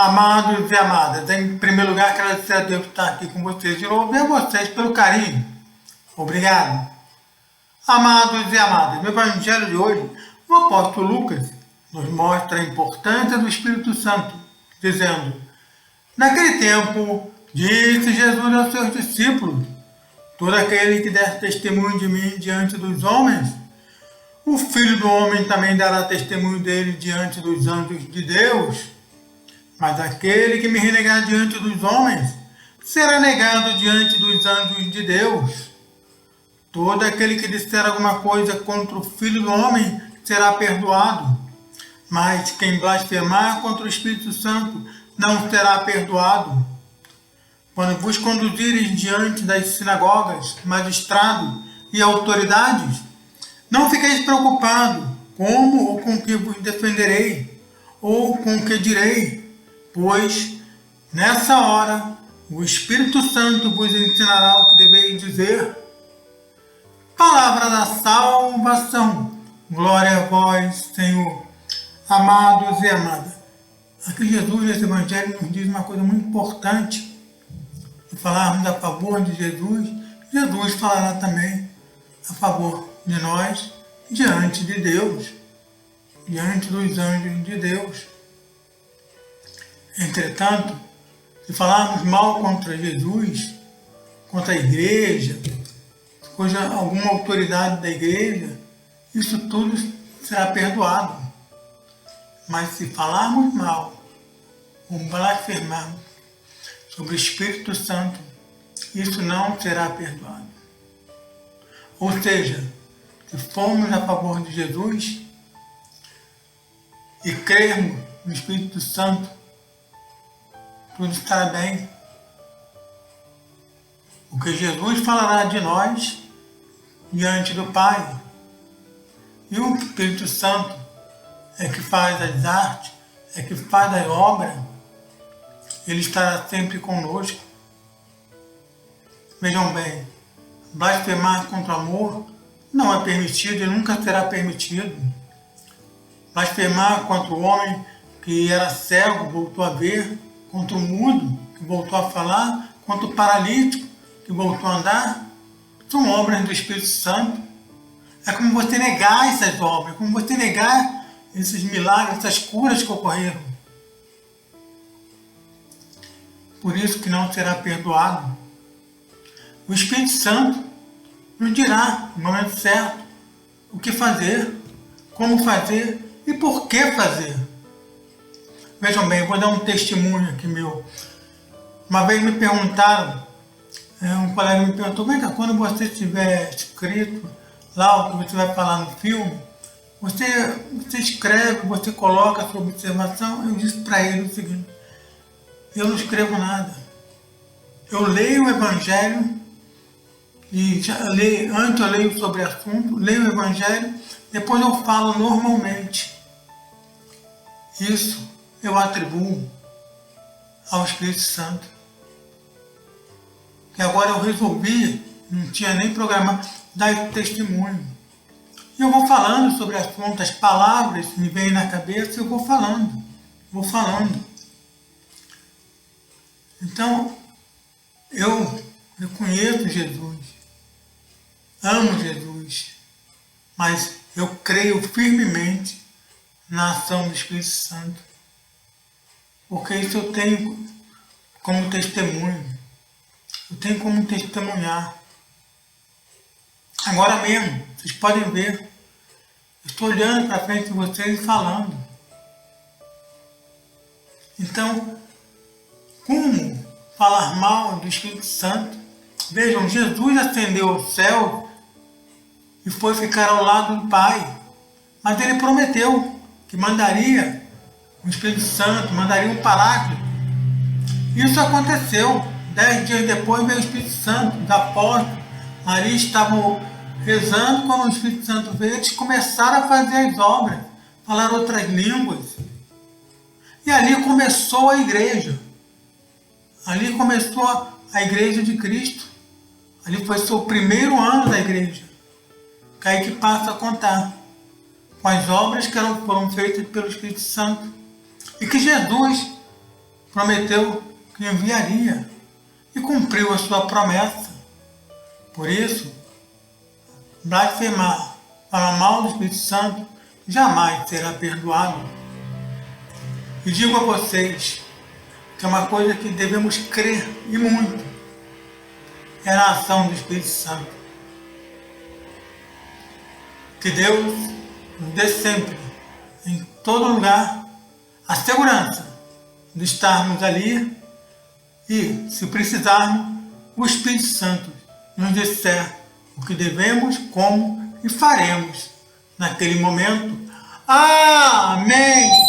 Amados e amadas, em primeiro lugar, agradecer a Deus por estar aqui com vocês de novo e a vocês pelo carinho. Obrigado. Amados e amadas, no Evangelho de hoje, o apóstolo Lucas nos mostra a importância do Espírito Santo, dizendo: naquele tempo, disse Jesus aos seus discípulos: todo aquele que der testemunho de mim diante dos homens, o Filho do Homem também dará testemunho dele diante dos anjos de Deus. Mas aquele que me renegar diante dos homens, será negado diante dos anjos de Deus. Todo aquele que disser alguma coisa contra o Filho do Homem será perdoado. Mas quem blasfemar contra o Espírito Santo não será perdoado. Quando vos conduzirem diante das sinagogas, magistrados e autoridades, não fiqueis preocupados como ou com que vos defenderei, ou com o que direi, pois nessa hora o Espírito Santo vos ensinará o que deveis dizer. Palavra da salvação. Glória a vós, Senhor. Amados e amadas, aqui Jesus, nesse Evangelho, nos diz uma coisa muito importante. Se falarmos a favor de Jesus, Jesus falará também a favor de nós diante de Deus, diante dos anjos de Deus. Entretanto, se falarmos mal contra Jesus, contra a igreja, contra alguma autoridade da igreja, isso tudo será perdoado. Mas se falarmos mal, ou blasfemarmos sobre o Espírito Santo, isso não será perdoado. Ou seja, se formos a favor de Jesus e crermos no Espírito Santo, tudo estará bem. Porque Jesus falará de nós diante do Pai. E o Espírito Santo é que faz as artes, é que faz as obras. Ele estará sempre conosco. Vejam bem, blasfemar contra o amor não é permitido e nunca será permitido. Blasfemar contra o homem que era cego, voltou a ver, contra o mudo, que voltou a falar, contra o paralítico, que voltou a andar, são obras do Espírito Santo. É como você negar essas obras, como você negar esses milagres, essas curas que ocorreram. Por isso que não será perdoado. O Espírito Santo nos dirá, no momento certo, o que fazer, como fazer e por que fazer. Vejam bem, eu vou dar um testemunho aqui meu. Uma vez me perguntaram, um colega me perguntou: vem cá, quando você tiver escrito lá o que você vai falar no filme, você escreve, você coloca a sua observação? Eu disse para ele o seguinte: eu não escrevo nada. Eu leio o Evangelho, e antes eu leio sobre o assunto, leio o Evangelho, depois eu falo normalmente. Isso eu atribuo ao Espírito Santo. Que agora eu resolvi, não tinha nem programado, dar esse testemunho. E eu vou falando sobre as assunto, as palavras me vêm na cabeça, eu vou falando. Então, eu reconheço Jesus, amo Jesus, mas eu creio firmemente na ação do Espírito Santo. Porque isso eu tenho como testemunho. Eu tenho como testemunhar. Agora mesmo, vocês podem ver. Eu estou olhando para frente de vocês e falando. Então, como falar mal do Espírito Santo? Vejam, Jesus ascendeu ao céu e foi ficar ao lado do Pai. Mas ele prometeu que mandaria o Espírito Santo, mandaria um Paráclito. Isso aconteceu. 10 dias depois veio o Espírito Santo. Os apóstolos, Maria, estavam rezando quando o Espírito Santo veio. Eles começaram a fazer as obras, falar outras línguas. E ali começou a igreja. Ali começou a igreja de Cristo. Ali foi o primeiro ano da igreja. Que aí que passa a contar com as obras que foram feitas pelo Espírito Santo. E que Jesus prometeu que enviaria e cumpriu a sua promessa. Por isso, blasfemar, falar mal do Espírito Santo, jamais será perdoado. E digo a vocês que é uma coisa que devemos crer e muito, é na ação do Espírito Santo. Que Deus nos dê sempre, em todo lugar, a segurança de estarmos ali e, se precisarmos, o Espírito Santo nos disser o que devemos, como e faremos naquele momento. Amém!